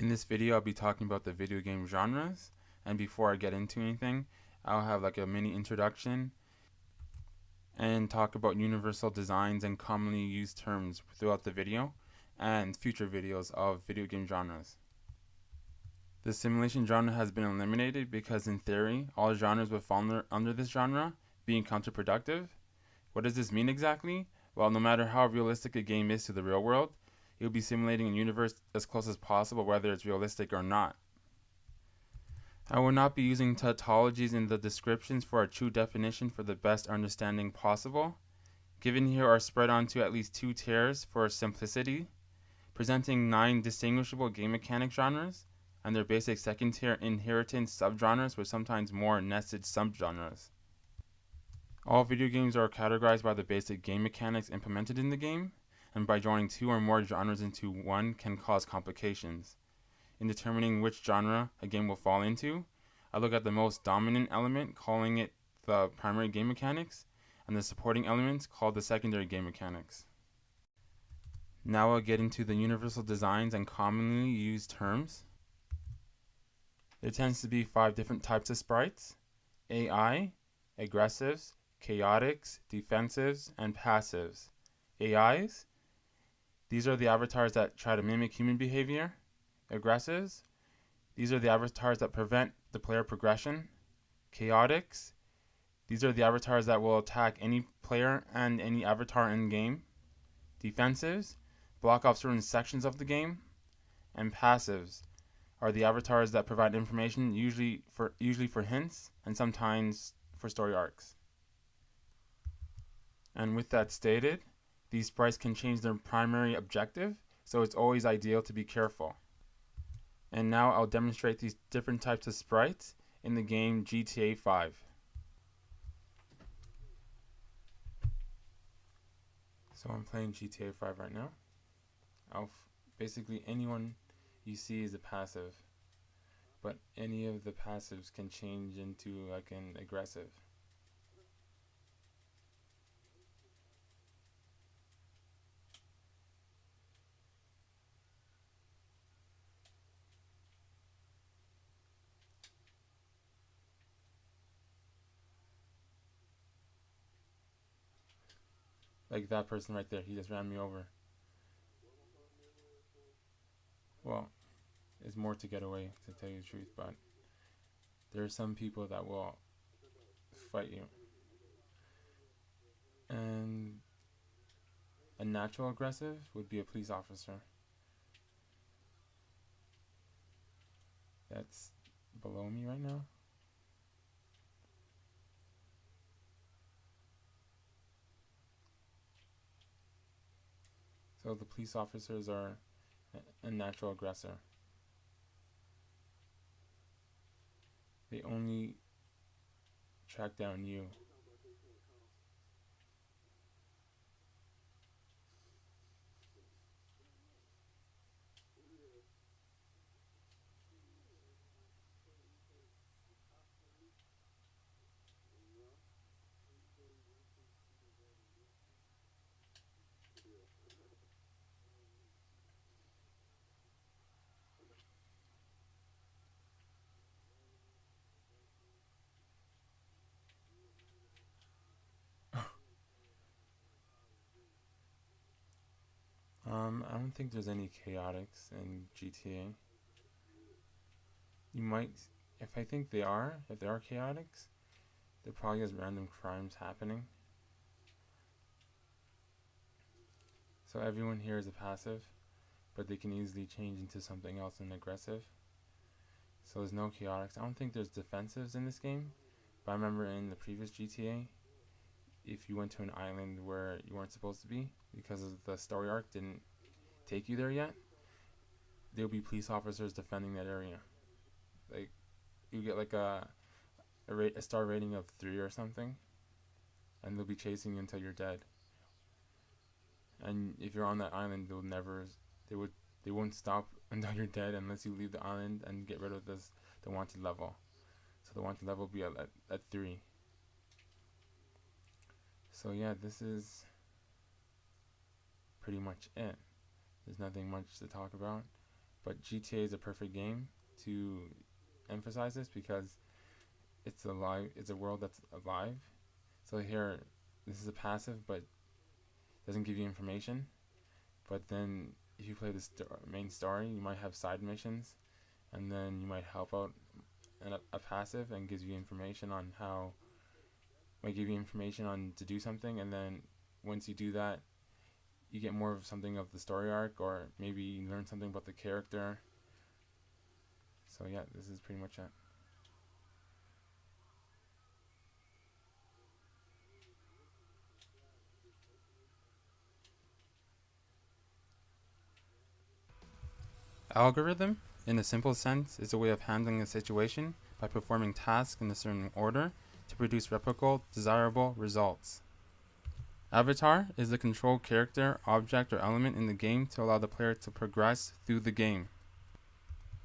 In this video, I'll be talking about the video game genres, and before I get into anything, I'll have like a mini introduction and talk about universal designs and commonly used terms throughout the video and future videos of video game genres. The simulation genre has been eliminated because in theory, all genres would fall under this genre, being counterproductive. What does this mean exactly? Well, no matter how realistic a game is to the real world, it will be simulating a universe as close as possible whether it's realistic or not. I will not be using tautologies in the descriptions for a true definition for the best understanding possible. Given here are spread onto at least 2 tiers for simplicity, presenting 9 distinguishable game mechanic genres, and their basic second tier inheritance subgenres with sometimes more nested subgenres. All video games are categorized by the basic game mechanics implemented in the game, and by joining 2 or more genres into one can cause complications. In determining which genre a game will fall into, I look at the most dominant element, calling it the primary game mechanics, and the supporting elements called the secondary game mechanics. Now I'll get into the universal designs and commonly used terms. There tends to be 5 different types of sprites: AI, aggressives, chaotics, defensives, and passives. AIs, these are the avatars that try to mimic human behavior. Aggressives, these are the avatars that prevent the player progression. Chaotics, these are the avatars that will attack any player and any avatar in game. Defensives, block off certain sections of the game. And passives are the avatars that provide information, usually for hints and sometimes for story arcs. And with that stated, these sprites can change their primary objective, so it's always ideal to be careful. And now I'll demonstrate these different types of sprites in the game GTA 5. So I'm playing GTA 5 right now. Basically anyone you see is a passive, but any of the passives can change into like an aggressive. Like that person right there, he just ran me over. Well, it's more to get away, to tell you the truth, but there are some people that will fight you. And a natural aggressive would be a police officer. That's below me right now. So the police officers are a natural aggressor. They only track down you. I don't think there's any chaotics in GTA. You might, if I think they are, if there are chaotics, there probably is random crimes happening. So everyone here is a passive, but they can easily change into something else and aggressive. So there's no chaotics. I don't think there's defensives in this game, but I remember in the previous GTA, if you went to an island where you weren't supposed to be because of the story arc didn't take you there yet, there'll be police officers defending that area. Like, you get like a star rating of 3 or something, and they'll be chasing you until you're dead. And if you're on that island, they won't stop until you're dead unless you leave the island and get rid of the wanted level. So the wanted level will be at 3. So yeah, this is pretty much it. There's nothing much to talk about. But GTA is a perfect game to emphasize this because it's alive. It's a world that's alive. So here, this is a passive, but doesn't give you information. But then if you play the main story, you might have side missions, and then you might help out a passive and gives you information on how, might give you information on to do something, and then once you do that, you get more of something of the story arc, or maybe you learn something about the character. So yeah, this is pretty much it. Algorithm, in a simple sense, is a way of handling a situation by performing tasks in a certain order to produce replicable, desirable results. Avatar is the controlled character, object, or element in the game to allow the player to progress through the game.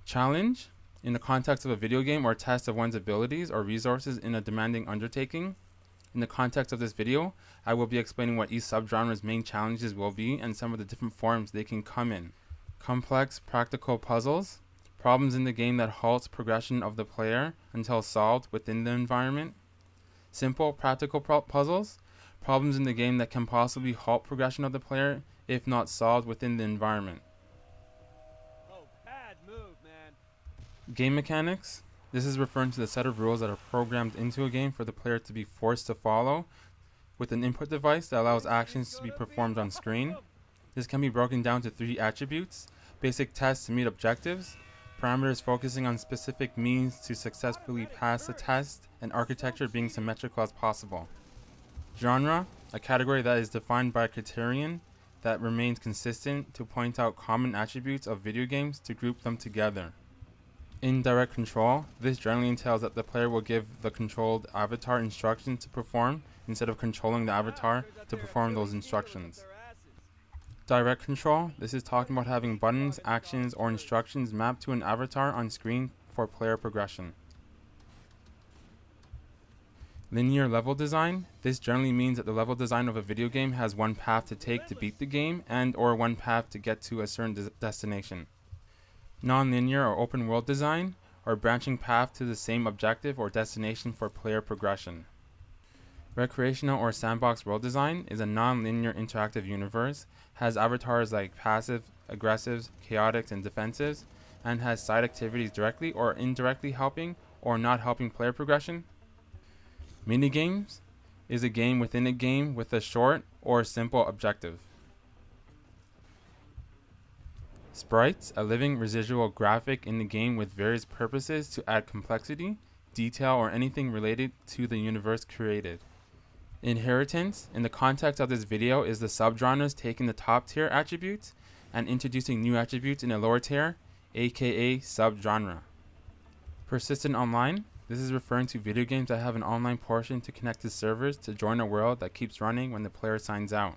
Challenge, in the context of a video game or test of one's abilities or resources in a demanding undertaking. In the context of this video, I will be explaining what each subgenre's main challenges will be and some of the different forms they can come in. Complex practical puzzles, problems in the game that halts progression of the player until solved within the environment. Simple practical puzzles, problems in the game that can possibly halt progression of the player if not solved within the environment. Oh, bad move, man. Game mechanics, this is referring to the set of rules that are programmed into a game for the player to be forced to follow with an input device that allows actions to be performed on screen. This can be broken down to 3 attributes: basic tests to meet objectives, parameters focusing on specific means to successfully pass the test, and architecture being symmetrical as possible. Genre, a category that is defined by a criterion that remains consistent to point out common attributes of video games to group them together. Indirect control, this generally entails that the player will give the controlled avatar instructions to perform instead of controlling the avatar to perform those instructions. Direct control, this is talking about having buttons, actions, or instructions mapped to an avatar on screen for player progression. Linear level design, this generally means that the level design of a video game has one path to take to beat the game and or one path to get to a certain destination. Non-linear or open world design, or branching path to the same objective or destination for player progression. Recreational or sandbox world design is a non-linear interactive universe, has avatars like passive, aggressives, chaotics, and defensives, and has side activities directly or indirectly helping or not helping player progression. Minigames is a game within a game with a short or simple objective. Sprites, a living residual graphic in the game with various purposes to add complexity, detail, or anything related to the universe created. Inheritance, in the context of this video, is the subgenres taking the top tier attributes and introducing new attributes in a lower tier, aka subgenre. Persistent online, this is referring to video games that have an online portion to connect to servers to join a world that keeps running when the player signs out.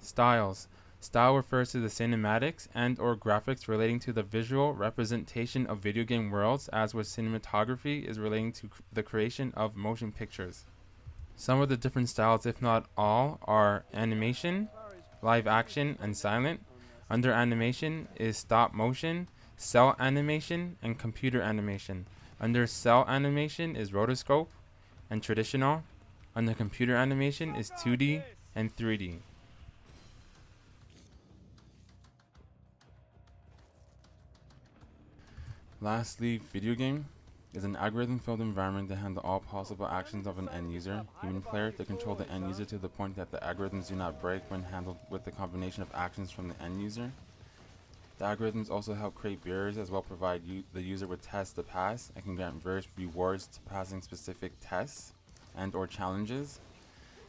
Styles. Style refers to the cinematics and or graphics relating to the visual representation of video game worlds, as with cinematography is relating to the creation of motion pictures. Some of the different styles, if not all, are animation, live action, and silent. Under animation is stop motion, cell animation, and computer animation. Under cell animation is rotoscope and traditional. Under computer animation is 2D and 3D. Lastly, video game is an algorithm-filled environment to handle all possible actions of an end user, human player, to control the end user to the point that the algorithms do not break when handled with the combination of actions from the end user. The algorithms also help create barriers as well, provide the user with tests to pass, and can grant various rewards to passing specific tests and or challenges,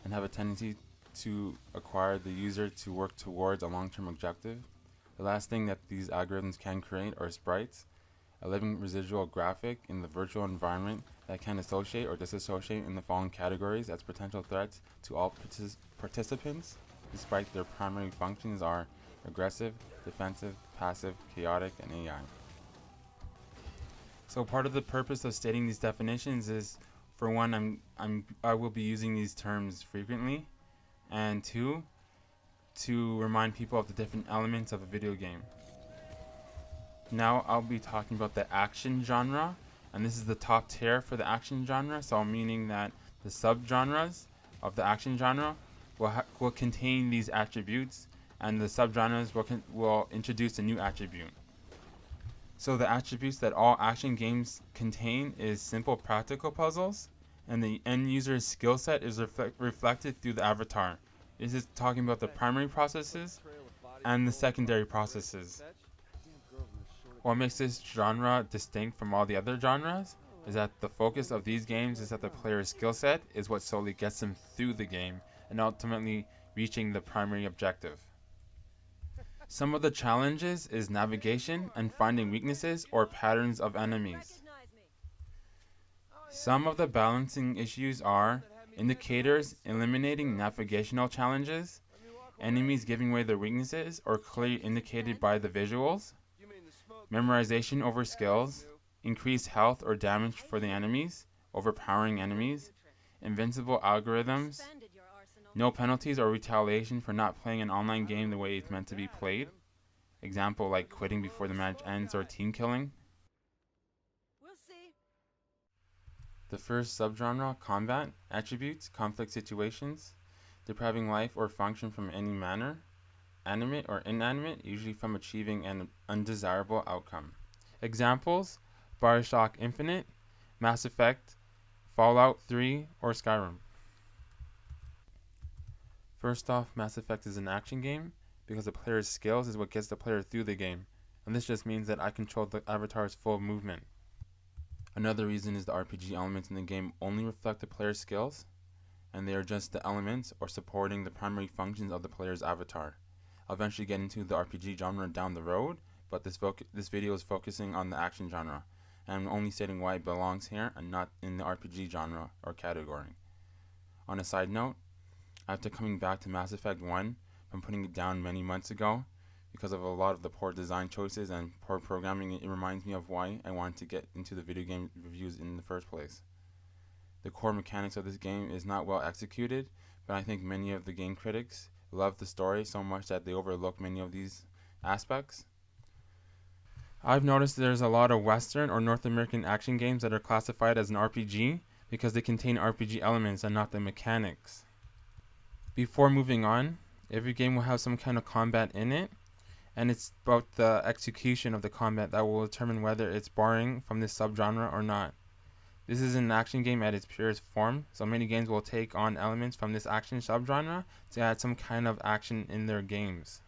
and have a tendency to acquire the user to work towards a long-term objective. The last thing that these algorithms can create are sprites, a living residual graphic in the virtual environment that can associate or disassociate in the following categories as potential threats to all participants, despite their primary functions are aggressive, defensive, passive, chaotic, and AI. So part of the purpose of stating these definitions is, for one, I will be using these terms frequently, and two, to remind people of the different elements of a video game. Now I'll be talking about the action genre, and this is the top tier for the action genre, so meaning that the subgenres of the action genre will contain these attributes, and the subgenres will introduce a new attribute. So the attributes that all action games contain is simple practical puzzles, and the end user's skill set is reflected through the avatar. This is talking about the primary processes and the secondary processes. What makes this genre distinct from all the other genres is that the focus of these games is that the player's skill set is what solely gets them through the game and ultimately reaching the primary objective. Some of the challenges is navigation and finding weaknesses or patterns of enemies. Some of the balancing issues are indicators eliminating navigational challenges, enemies giving away their weaknesses or clearly indicated by the visuals, memorization over skills, increased health or damage for the enemies, overpowering enemies, invincible algorithms, no penalties or retaliation for not playing an online game the way it's meant to be played. Example like quitting before the match ends or team killing. The first subgenre, combat, attributes, conflict situations, depriving life or function from any manner, animate or inanimate, usually from achieving an undesirable outcome. Examples, Bioshock Infinite, Mass Effect, Fallout 3, or Skyrim. First off, Mass Effect is an action game because the player's skills is what gets the player through the game, and this just means that I control the avatar's full movement. Another reason is the RPG elements in the game only reflect the player's skills, and they are just the elements or supporting the primary functions of the player's avatar. I'll eventually get into the RPG genre down the road, but this video is focusing on the action genre, and I'm only stating why it belongs here and not in the RPG genre or category. On a side note, after coming back to Mass Effect 1 from putting it down many months ago, because of a lot of the poor design choices and poor programming, it reminds me of why I wanted to get into the video game reviews in the first place. The core mechanics of this game is not well executed, but I think many of the game critics love the story so much that they overlook many of these aspects. I've noticed there's a lot of Western or North American action games that are classified as an RPG because they contain RPG elements and not the mechanics. Before moving on, every game will have some kind of combat in it, and it's about the execution of the combat that will determine whether it's borrowing from this subgenre or not. This is an action game at its purest form, so many games will take on elements from this action subgenre to add some kind of action in their games.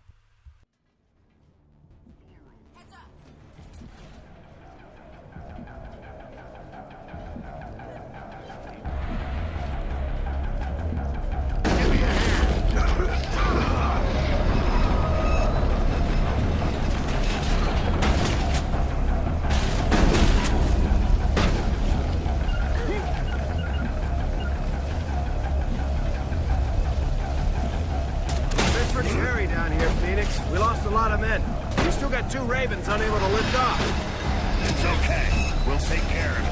We lost a lot of men. We still got 2 Ravens unable to lift off. It's okay. We'll take care of it.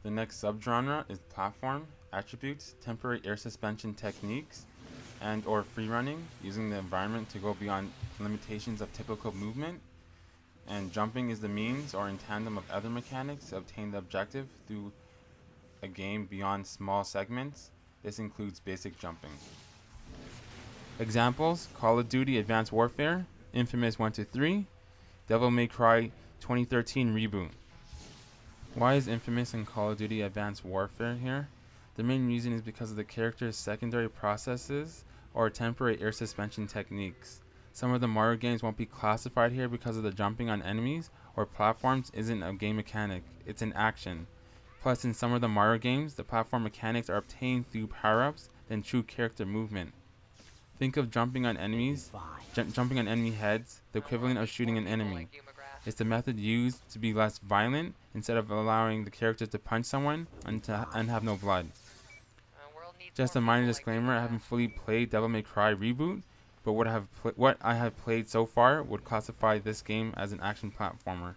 The next subgenre is platform, attributes, temporary air suspension techniques, and or free running, using the environment to go beyond limitations of typical movement, and jumping is the means or in tandem of other mechanics to obtain the objective through a game beyond small segments. This includes basic jumping. Examples: Call of Duty Advanced Warfare, Infamous 1-3, Devil May Cry 2013 reboot. Why is Infamous and Call of Duty Advanced Warfare here? The main reason is because of the character's secondary processes or temporary air suspension techniques. Some of the Mario games won't be classified here because of the jumping on enemies or platforms isn't a game mechanic, it's an action. Plus, in some of the Mario games, the platform mechanics are obtained through power-ups than true character movement. Think of jumping on enemies, jumping on enemy heads, the equivalent of shooting an enemy. It's the method used to be less violent instead of allowing the character to punch someone and have no blood. Just a minor disclaimer, I haven't fully played Devil May Cry Reboot, but what I have played so far would classify this game as an action platformer.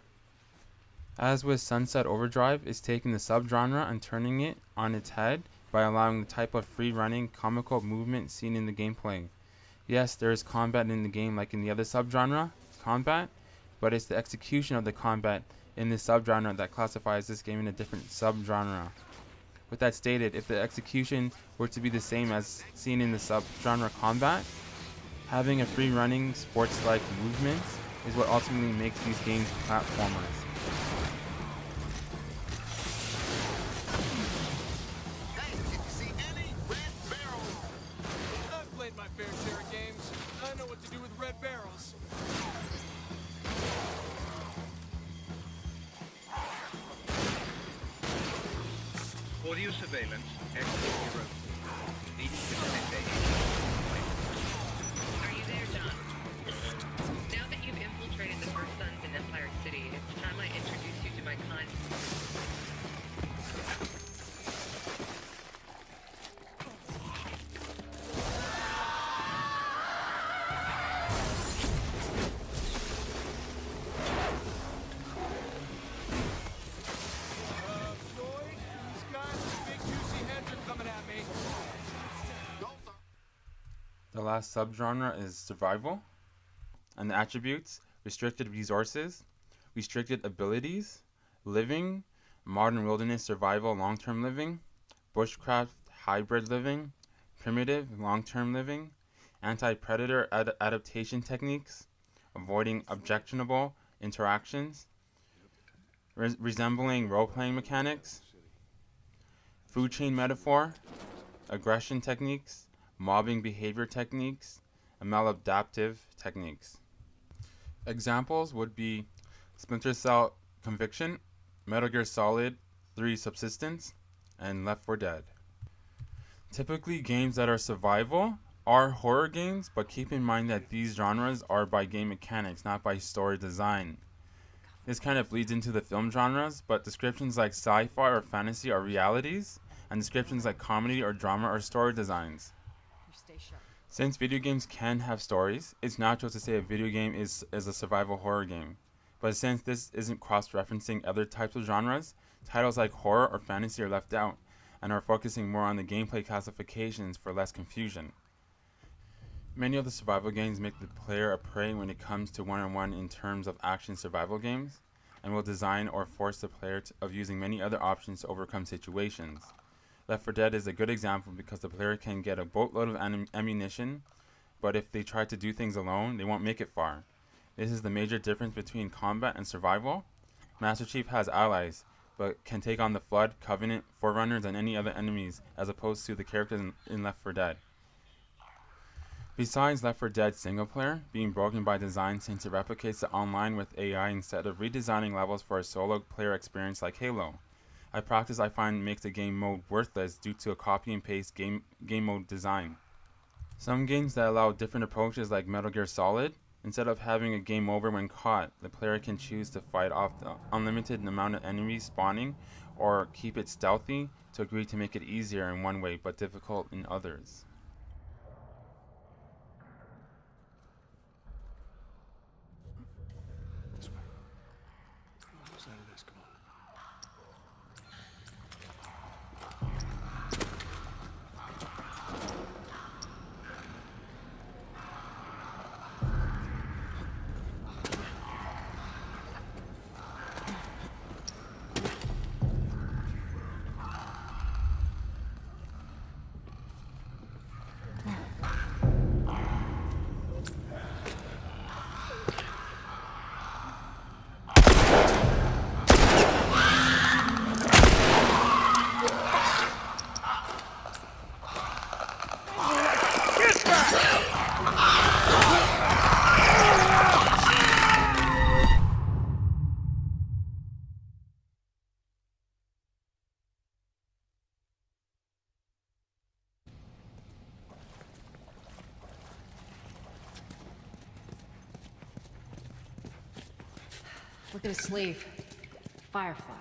As with Sunset Overdrive, it's taking the subgenre and turning it on its head by allowing the type of free-running, comical movement seen in the gameplay. Yes, there is combat in the game like in the other subgenre, combat, but it's the execution of the combat in this subgenre that classifies this game in a different subgenre. With that stated, if the execution were to be the same as seen in the subgenre combat, having a free-running, sports-like movements is what ultimately makes these games platformers. Hey, did you see any red barrels? I've played my fair share of games. I know what to do with red barrels. Audio surveillance, X-0. Needing facilitation. Are you there, John? Now that you've infiltrated the First Sons in Empire City, it's time I introduce you to my kind. Floyd, these guys with big juicy heads are coming at me. The last subgenre is survival, and the attributes: restricted resources, restricted abilities, living, modern wilderness survival long-term living, bushcraft hybrid living, primitive long-term living, anti-predator adaptation techniques, avoiding objectionable interactions, resembling role-playing mechanics, food chain metaphor, aggression techniques, mobbing behavior techniques, and maladaptive techniques. Examples would be Splinter Cell Conviction, Metal Gear Solid 3 Subsistence, and Left 4 Dead. Typically, games that are survival are horror games, but keep in mind that these genres are by game mechanics, not by story design. This kind of bleeds into the film genres, but descriptions like sci-fi or fantasy are realities, and descriptions like comedy or drama are story designs. Since video games can have stories, it's natural to say a video game is a survival horror game. But since this isn't cross-referencing other types of genres, titles like horror or fantasy are left out, and are focusing more on the gameplay classifications for less confusion. Many of the survival games make the player a prey when it comes to one-on-one in terms of action survival games, and will design or force the player of using many other options to overcome situations. Left 4 Dead is a good example because the player can get a boatload of ammunition, but if they try to do things alone, they won't make it far. This is the major difference between combat and survival. Master Chief has allies, but can take on the Flood, Covenant, Forerunners, and any other enemies, as opposed to the characters in Left 4 Dead. Besides Left 4 Dead single player being broken by design since it replicates the online with AI instead of redesigning levels for a solo player experience like Halo. A practice I find makes the game mode worthless due to a copy and paste game mode design. Some games that allow different approaches like Metal Gear Solid, instead of having a game over when caught, the player can choose to fight off the unlimited amount of enemies spawning or keep it stealthy to agree to make it easier in one way but difficult in others. Look at his sleeve. Firefly.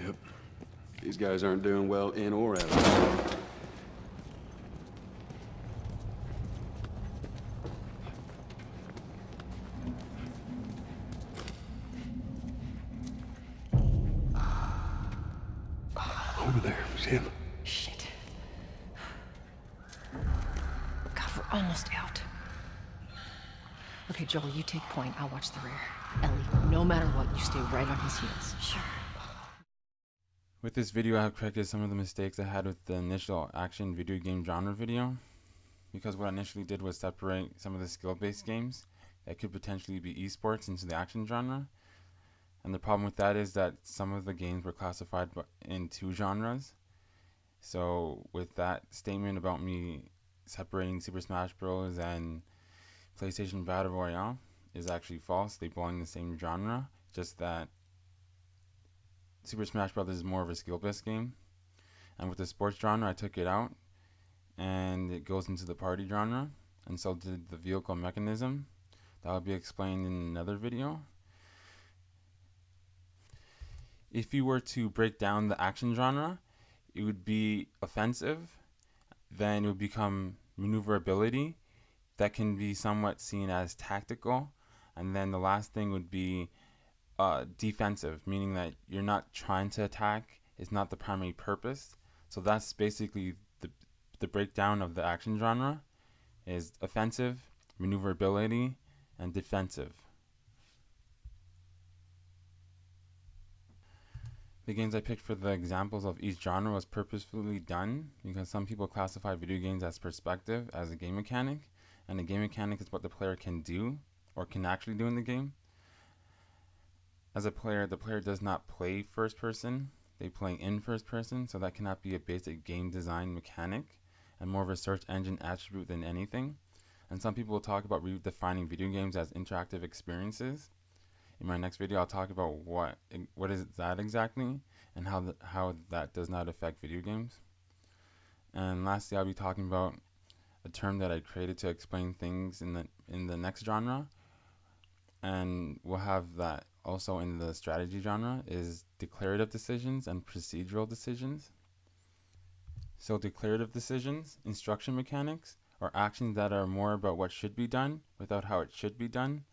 Yep. These guys aren't doing well in or out of was him. Shit. God, we're almost out. Okay, Joel, you take point. I'll watch the rear. Ellie, no matter what, you stay right on his heels. Sure. With this video, I have corrected some of the mistakes I had with the initial action video game genre video, because what I initially did was separate some of the skill-based games that could potentially be esports into the action genre. And the problem with that is that some of the games were classified in two genres. So with that statement about me separating Super Smash Bros. And PlayStation Battle Royale is actually false. They belong in the same genre, just that Super Smash Bros. Is more of a skill-based game. And with the sports genre, I took it out, and it goes into the party genre, and so did the vehicle mechanism. That will be explained in another video. If you were to break down the action genre, it would be offensive, then it would become maneuverability, that can be somewhat seen as tactical, and then the last thing would be defensive, meaning that you're not trying to attack, it's not the primary purpose. So that's basically the breakdown of the action genre, is offensive, maneuverability, and defensive. The games I picked for the examples of each genre was purposefully done because some people classify video games as perspective, as a game mechanic, and a game mechanic is what the player can do or can actually do in the game. As a player, the player does not play first person, they play in first person, so that cannot be a basic game design mechanic and more of a search engine attribute than anything. And some people will talk about redefining video games as interactive experiences. In my next video, I'll talk about what is that exactly and how that does not affect video games. And lastly, I'll be talking about a term that I created to explain things in the next genre, and we'll have that also in the strategy genre, is declarative decisions and procedural decisions. So declarative decisions, instruction mechanics, are actions that are more about what should be done without how it should be done.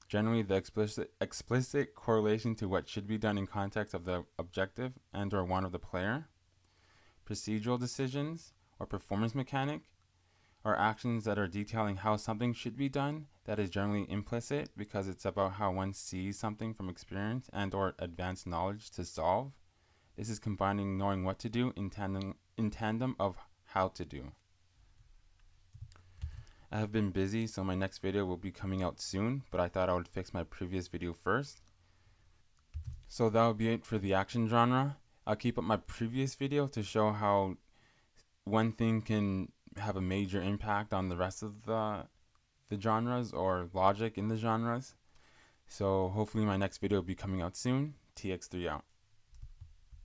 Generally, the explicit correlation to what should be done in context of the objective and or one of the player. Procedural decisions, or performance mechanic, are actions that are detailing how something should be done that is generally implicit because it's about how one sees something from experience and or advanced knowledge to solve. This is combining knowing what to do in tandem of how to do. I have been busy, so my next video will be coming out soon, but I thought I would fix my previous video first. So that will be it for the action genre. I'll keep up my previous video to show how one thing can have a major impact on the rest of the genres or logic in the genres. So hopefully my next video will be coming out soon. TX3 out.